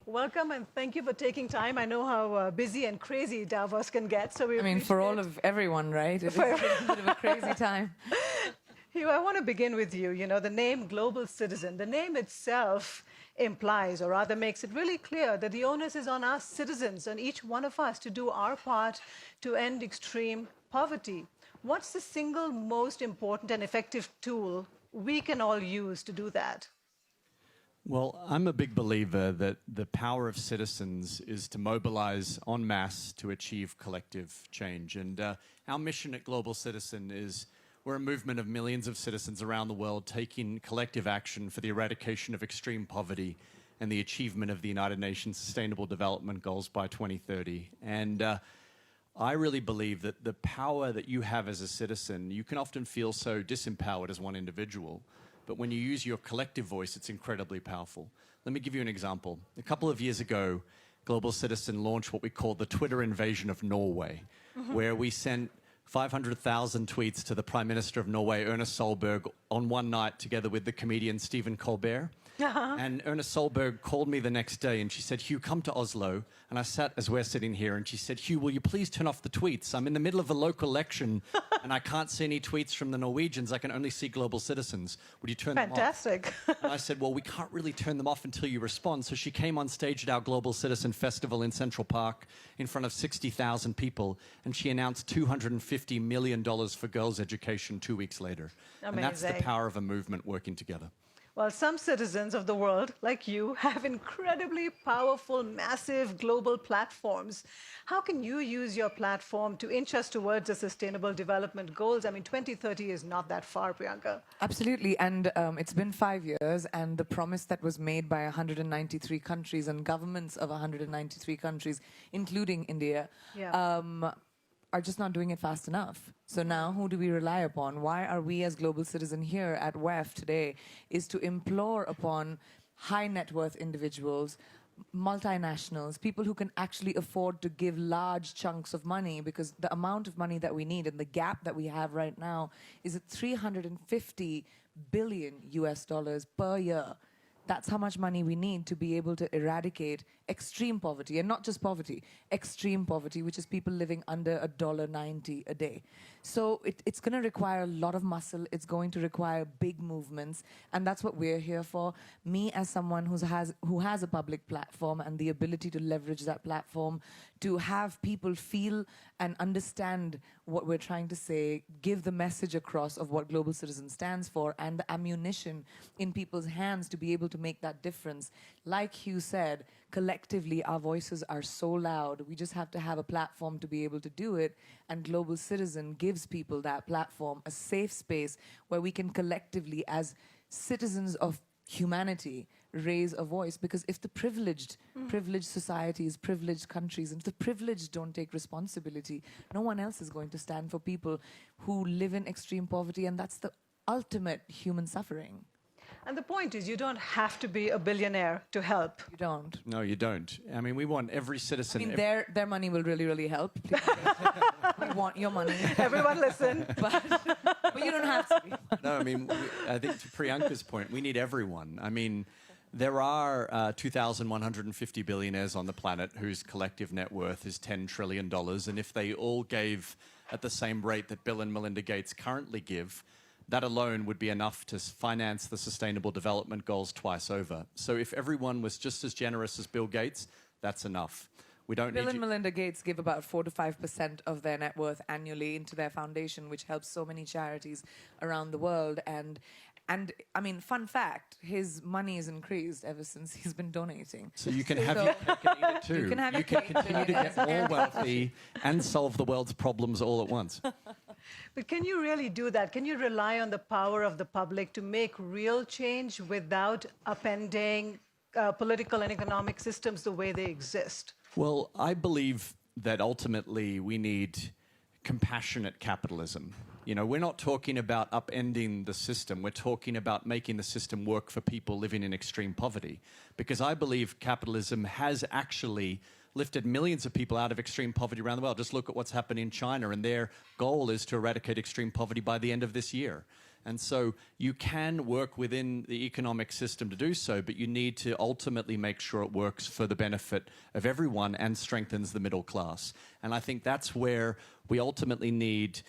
welcome and thank you for taking time. I know how busy and crazy Davos can get, so we appreciate for all of everyone, right? It's a bit of a crazy time. Hugh, I want to begin with you. You know, the name Global Citizen, the name itself implies, or rather makes it really clear that the onus is on us citizens, on each one of us to do our part to end extreme poverty. What's the single most important and effective tool we can all use to do that? Well, I'm a big believer that the power of citizens is to mobilize en masse to achieve collective change. And our mission at Global Citizen is we're a movement of millions of citizens around the world taking collective action for the eradication of extreme poverty and the achievement of the United Nations Sustainable Development Goals by 2030. And I really believe that the power that you have as a citizen, you can often feel so disempowered as one individual, but when you use your collective voice, it's incredibly powerful. Let me give you an example. A couple of years ago, Global Citizen launched what we call the Twitter invasion of Norway, where we sent 500,000 tweets to the Prime Minister of Norway, Erna Solberg, on one night together with the comedian Stephen Colbert. And Erna Solberg called me the next day and she said, Hugh, come to Oslo. And I sat as we're sitting here and she said, Hugh, will you please turn off the tweets? I'm in the middle of a local election and I can't see any tweets from the Norwegians. I can only see Global Citizens. Would you turn them off? Fantastic. And I said, well, we can't really turn them off until you respond. So she came on stage at our Global Citizen Festival in Central Park in front of 60,000 people and she announced $250 million for girls' education 2 weeks later. Amazing. And that's the power of a movement working together. Well, some citizens of the world, like you, have incredibly powerful, massive global platforms. How can you use your platform to inch us towards the Sustainable Development Goals? I mean, 2030 is not that far, Priyanka. Absolutely, and it's been 5 years, and the promise that was made by 193 countries and governments of 193 countries, including India, are just not doing it fast enough. So now who do we rely upon? Why are we as Global Citizen here at WEF today is to implore upon high net worth individuals, multinationals, people who can actually afford to give large chunks of money, because the amount of money that we need and the gap that we have right now is at 350 billion US dollars per year. That's how much money we need to be able to eradicate extreme poverty, and not just poverty, extreme poverty, which is people living under $1.90 a day. So it's going to require a lot of muscle. It's going to require big movements, and that's what we're here for. Me, as someone who has a public platform and the ability to leverage that platform to have people feel and understand what we're trying to say, give the message across of what Global Citizen stands for, and the ammunition in people's hands to be able to make that difference. Like Hugh said, collectively, our voices are so loud. We just have to have a platform to be able to do it. And Global Citizen gives people that platform, a safe space where we can collectively, as citizens of humanity, raise a voice. Because if the privileged societies, privileged countries, and if the privileged don't take responsibility, no one else is going to stand for people who live in extreme poverty. And that's the ultimate human suffering. And the point is, you don't have to be a billionaire to help. You don't. No, you don't. I mean, we want every citizen... I mean, their money will really, really help. We want your money. Everyone listen. But you don't have to be. No, I mean, I think to Priyanka's point, we need everyone. I mean, there are 2,150 billionaires on the planet whose collective net worth is $10 trillion. And if they all gave at the same rate that Bill and Melinda Gates currently give, that alone would be enough to finance the Sustainable Development Goals twice over. So if everyone was just as generous as Bill Gates, that's enough. We don't Bill and Melinda Gates give about 4 to 5% of their net worth annually into their foundation, which helps so many charities around the world. And I mean, fun fact, his money has increased ever since he's been donating. So you can have your cake and eat it too. You can have you your can cake, continue to get more wealthy and solve the world's problems all at once. But can you really do that? Can you rely on the power of the public to make real change without upending political and economic systems the way they exist? Well, I believe that ultimately we need compassionate capitalism. You know, we're not talking about upending the system. We're talking about making the system work for people living in extreme poverty. Because I believe capitalism has actually lifted millions of people out of extreme poverty around the world. Just look at what's happened in China, and their goal is to eradicate extreme poverty by the end of this year. And so you can work within the economic system to do so, but you need to ultimately make sure it works for the benefit of everyone and strengthens the middle class. And I think that's where we ultimately need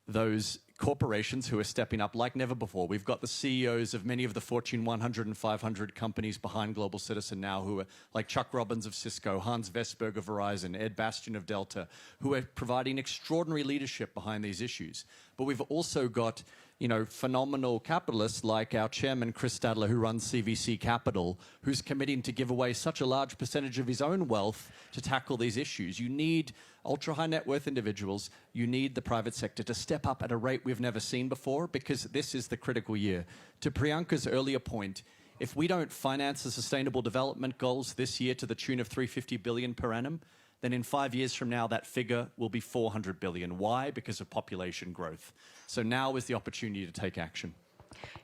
those corporations who are stepping up like never before. We've got the CEOs of many of the Fortune 100 and 500 companies behind Global Citizen now, who are like Chuck Robbins of Cisco, Hans Vestberg of Verizon, Ed Bastian of Delta, who are providing extraordinary leadership behind these issues. But we've also got, you know, phenomenal capitalists like our chairman, Chris Stadler, who runs CVC Capital, who's committing to give away such a large percentage of his own wealth to tackle these issues. You need ultra-high net worth individuals. You need the private sector to step up at a rate we've never seen before, because this is the critical year. To Priyanka's earlier point, if we don't finance the Sustainable Development Goals this year to the tune of $350 billion per annum, then in 5 years from now, that figure will be $400 billion. Why? Because of population growth. So now is the opportunity to take action.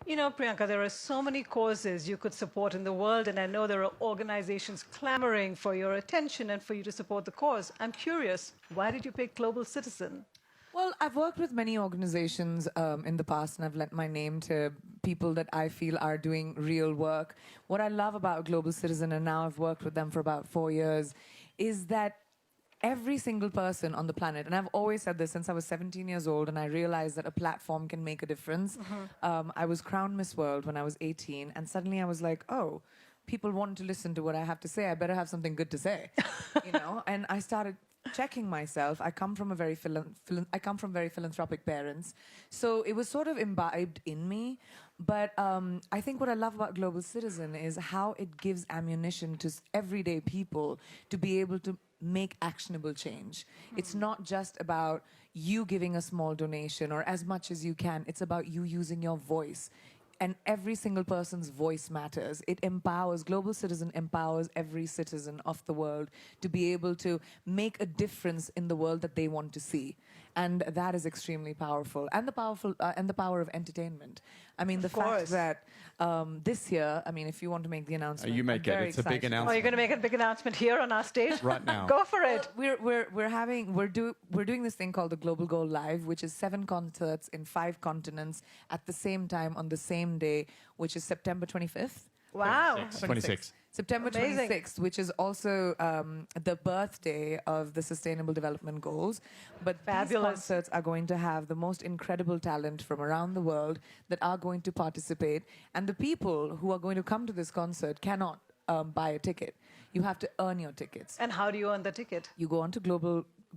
You know, Priyanka, there are so many causes you could support in the world, and I know there are organizations clamoring for your attention and for you to support the cause. I'm curious, why did you pick Global Citizen? Well, I've worked with many organizations in the past, and I've lent my name to people that I feel are doing real work. What I love about Global Citizen, and now I've worked with them for about 4 years, is that every single person on the planet, and I've always said this since I was 17 years old, and I realized that a platform can make a difference. I was crowned Miss World when I was 18, and suddenly I was like, oh, people want to listen to what I have to say. I better have something good to say, you know? And I started checking myself. I come from very philanthropic parents, so it was sort of imbibed in me. But I think what I love about Global Citizen is how it gives ammunition to everyday people to be able to make actionable change. It's not just about you giving a small donation or as much as you can. It's about you using your voice. And every single person's voice matters. It empowers, Global Citizen empowers every citizen of the world to be able to make a difference in the world that they want to see. And that is extremely powerful. And the power of entertainment. I mean, the fact that this year, I mean, if you want to make the announcement, you make it. It's a big announcement. Oh, you're going to make a big announcement here on our stage? Right now. Go for it. We're doing this thing called the Global Goal Live, which is 7 concerts in 5 continents at the same time on the same day, which is September 25th. Wow. 26. September Amazing. 26th, which is also the birthday of the Sustainable Development Goals. But these concerts are going to have the most incredible talent from around the world that are going to participate. And the people who are going to come to this concert cannot buy a ticket. You have to earn your tickets. And how do you earn the ticket? You go onto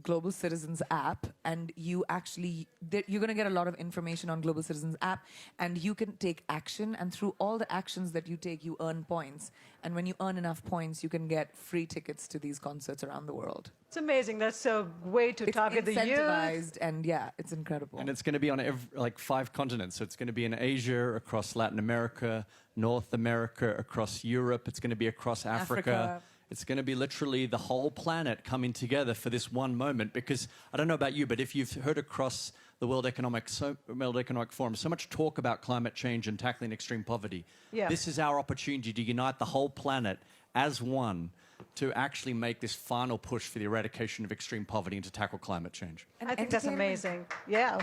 Global Citizens app, and you're going to get a lot of information on Global Citizens app, and you can take action, and through all the actions that you take, you earn points. And when you earn enough points, you can get free tickets to these concerts around the world. It's amazing. That's a way to target the youth. It's incentivized, and yeah, it's incredible. And it's going to be on like 5 continents. So it's going to be in Asia, across Latin America, North America, across Europe. It's going to be across Africa. It's going to be literally the whole planet coming together for this one moment. Because I don't know about you, but if you've heard across the World Economic Forum so much talk about climate change and tackling extreme poverty, this is our opportunity to unite the whole planet as one to actually make this final push for the eradication of extreme poverty and to tackle climate change. And I think that's amazing. Yeah.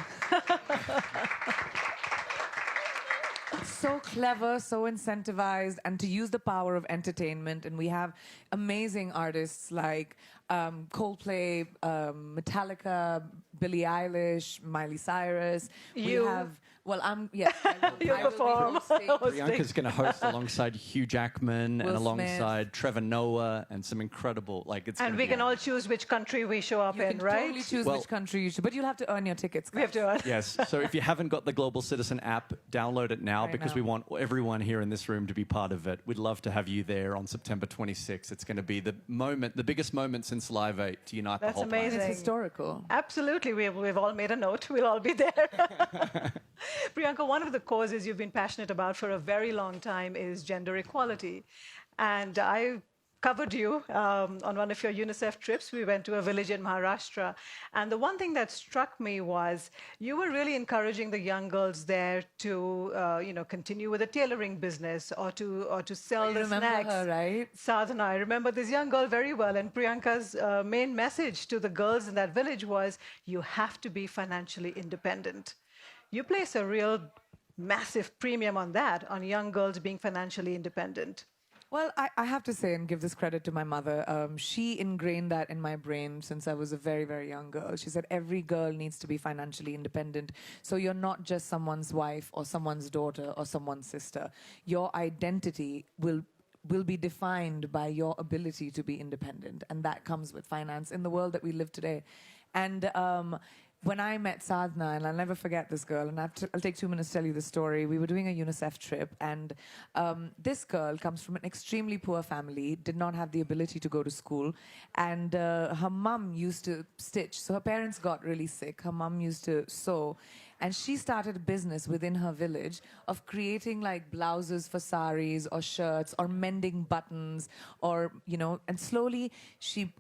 So clever, so incentivized, and to use the power of entertainment. And we have amazing artists like Coldplay, Metallica, Billie Eilish, Miley Cyrus. You. We have, well, I You perform. Priyanka's going to host alongside Hugh Jackman and alongside Smith. Trevor Noah and some incredible, And we can all choose which country we show up You in, can right? totally choose which country you should, but you'll have to earn your tickets. We have to earn. Yes. So if you haven't got the Global Citizen app, download it now, because we want everyone here in this room to be part of it. We'd love to have you there on September 26th. It's going to be the biggest moment since Live 8 to unite the whole That's amazing. planet. It's historical. Absolutely. We've all made a note. We'll all be there. Priyanka, one of the causes you've been passionate about for a very long time is gender equality. And I covered you on one of your UNICEF trips. We went to a village in Maharashtra. And the one thing that struck me was you were really encouraging the young girls there to, continue with the tailoring business or to sell the snacks. Remember her, right? Sadhana, I remember this young girl very well. And Priyanka's main message to the girls in that village was, you have to be financially independent. You place a real massive premium on that, on young girls being financially independent. Well, I have to say and give this credit to my mother. She ingrained that in my brain since I was a very, very young girl. She said every girl needs to be financially independent. So you're not just someone's wife or someone's daughter or someone's sister. Your identity will be defined by your ability to be independent. And that comes with finance in the world that we live today. And when I met Sadhna, and I'll never forget this girl, and I'll take 2 minutes to tell you the story. We were doing a UNICEF trip, and this girl comes from an extremely poor family, did not have the ability to go to school, and her mum used to stitch. So her parents got really sick. Her mum used to sew, and she started a business within her village of creating like blouses for saris or shirts or mending buttons or, and slowly she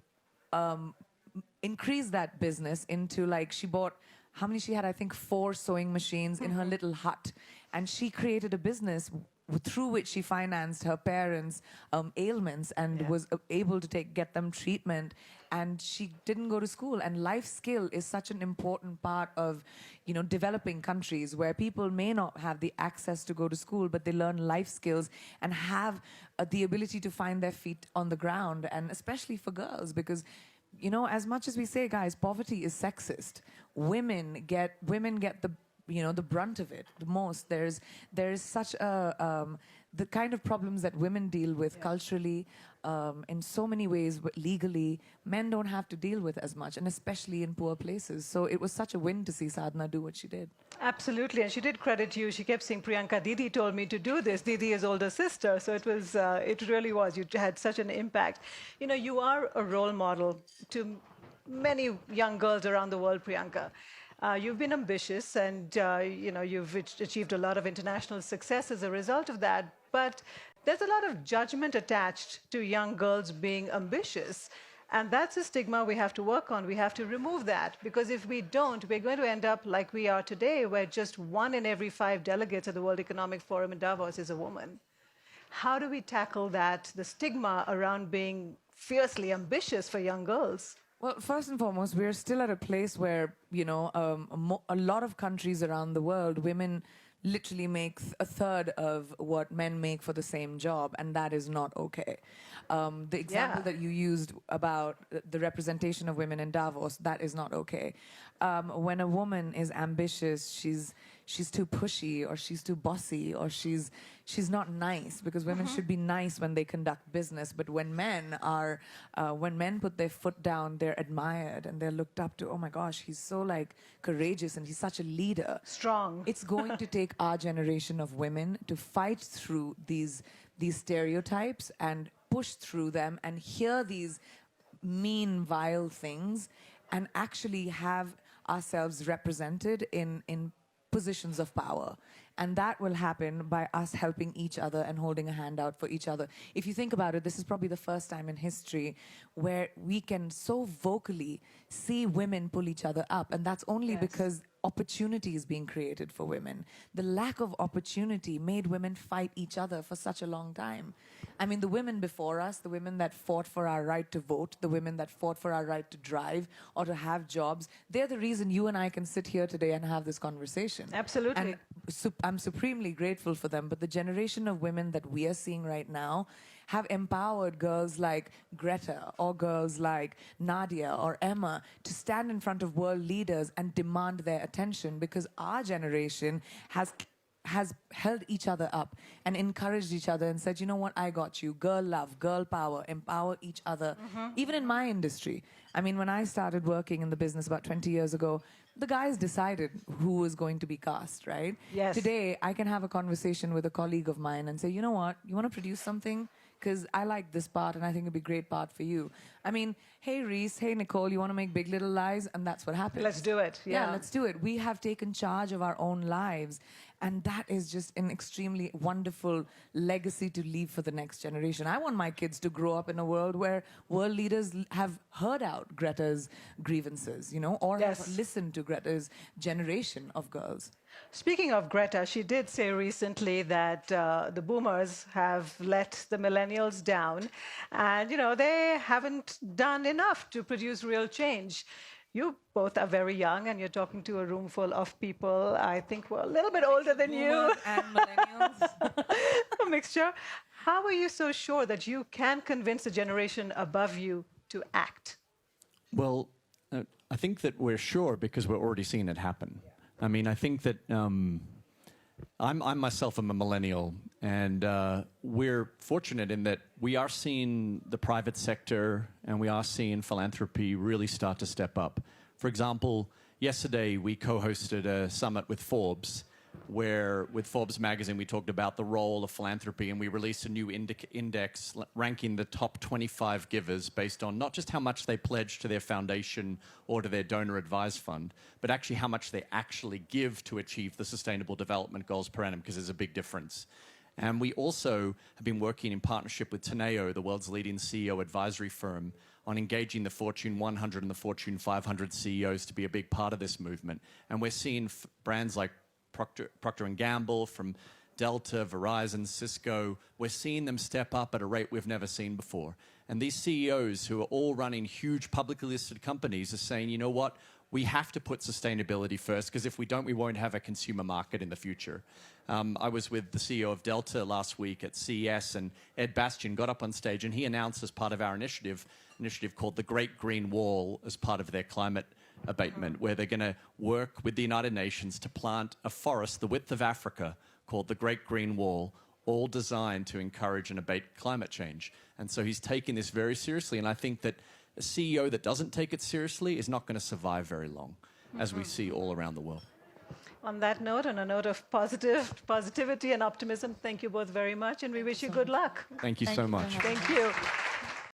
increase that business into like she bought how many she had, I think 4 sewing machines in her little hut, and she created a business through which she financed her parents' ailments and was able to get them treatment. And she didn't go to school. And life skill is such an important part of, developing countries where people may not have the access to go to school, but they learn life skills and have the ability to find their feet on the ground. And especially for girls, because as much as we say, guys, poverty is sexist. Women get the the brunt of it the most. There's such a the kind of problems that women deal with culturally, in so many ways, legally, men don't have to deal with as much, and especially in poor places. So it was such a win to see Sadhna do what she did. Absolutely, and she did credit you. She kept saying, Priyanka, Didi told me to do this. Didi is older sister, so it really was. You had such an impact. You are a role model to many young girls around the world, Priyanka. You've been ambitious, and you've achieved a lot of international success as a result of that. But there's a lot of judgment attached to young girls being ambitious. And that's a stigma we have to work on. We have to remove that, because if we don't, we're going to end up like we are today, where just 1 in every 5 delegates at the World Economic Forum in Davos is a woman. How do we tackle that, the stigma around being fiercely ambitious for young girls? Well, first and foremost, we're still at a place where, a lot of countries around the world, women literally make a third of what men make for the same job, and that is not okay. The example that you used about the representation of women in Davos, that is not okay. When a woman is ambitious, she's too pushy, or she's too bossy, or she's not nice, because women should be nice when they conduct business. But when men put their foot down, they're admired and they're looked up to. Oh my gosh, he's so like courageous and he's such a leader. Strong. It's going to take our generation of women to fight through these stereotypes and push through them and hear these mean, vile things and actually have ourselves represented in positions of power. And that will happen by us helping each other and holding a hand out for each other. If you think about it, this is probably the first time in history where we can so vocally see women pull each other up. And that's only because opportunity is being created for women. The lack of opportunity made women fight each other for such a long time. I mean, the women before us, the women that fought for our right to vote, the women that fought for our right to drive or to have jobs, they're the reason you and I can sit here today and have this conversation. Absolutely. And I'm supremely grateful for them. But the generation of women that we are seeing right now have empowered girls like Greta or girls like Nadia or Emma to stand in front of world leaders and demand their attention, because our generation has held each other up and encouraged each other and said, you know what, I got you. Girl love, girl power, empower each other. Even in my industry. I mean, when I started working in the business about 20 years ago, the guys decided who was going to be cast, right? Yes. Today, I can have a conversation with a colleague of mine and say, you know what, you want to produce something? Because I like this part and I think it'd be a great part for you. I mean, hey Reese, hey Nicole, you want to make Big Little Lies? And that's what happens. Let's do it. Yeah, let's do it. We have taken charge of our own lives. And that is just an extremely wonderful legacy to leave for the next generation. I want my kids to grow up in a world where world leaders have heard out Greta's grievances, or have listened to Greta's generation of girls. Speaking of Greta, she did say recently that the boomers have let the millennials down, and they haven't done enough to produce real change. You both are very young, and you're talking to a room full of people, I think, who are a little bit older than you. Boomers and millennials. A mixture. How are you so sure that you can convince the generation above you to act? Well, I think that we're sure because we're already seeing it happen. I mean, I think that I'm myself, I'm a millennial, and we're fortunate in that we are seeing the private sector and we are seeing philanthropy really start to step up. For example, yesterday we co-hosted a summit with Forbes, where with Forbes magazine we talked about the role of philanthropy, and we released a new index ranking the top 25 givers based on not just how much they pledge to their foundation or to their donor advised fund, but actually how much they actually give to achieve the Sustainable Development Goals per annum, because there's a big difference. And we also have been working in partnership with Teneo, the world's leading CEO advisory firm, on engaging the Fortune 100 and the Fortune 500 CEOs to be a big part of this movement. And we're seeing brands like Procter & Gamble, from Delta, Verizon, Cisco, we're seeing them step up at a rate we've never seen before. And these CEOs, who are all running huge publicly listed companies, are saying, you know what, we have to put sustainability first, because if we don't, we won't have a consumer market in the future. I was with the CEO of Delta last week at CES, and Ed Bastian got up on stage and he announced, as part of our initiative called the Great Green Wall, as part of their climate abatement, where they're going to work with the United Nations to plant a forest the width of Africa called the Great Green Wall, all designed to encourage and abate climate change. And so he's taking this very seriously, and I think that a CEO that doesn't take it seriously is not going to survive very long, as we see all around the world. On that note, on a note of positivity and optimism, thank you both very much, and we wish you good luck. Thank you so much. Thank you.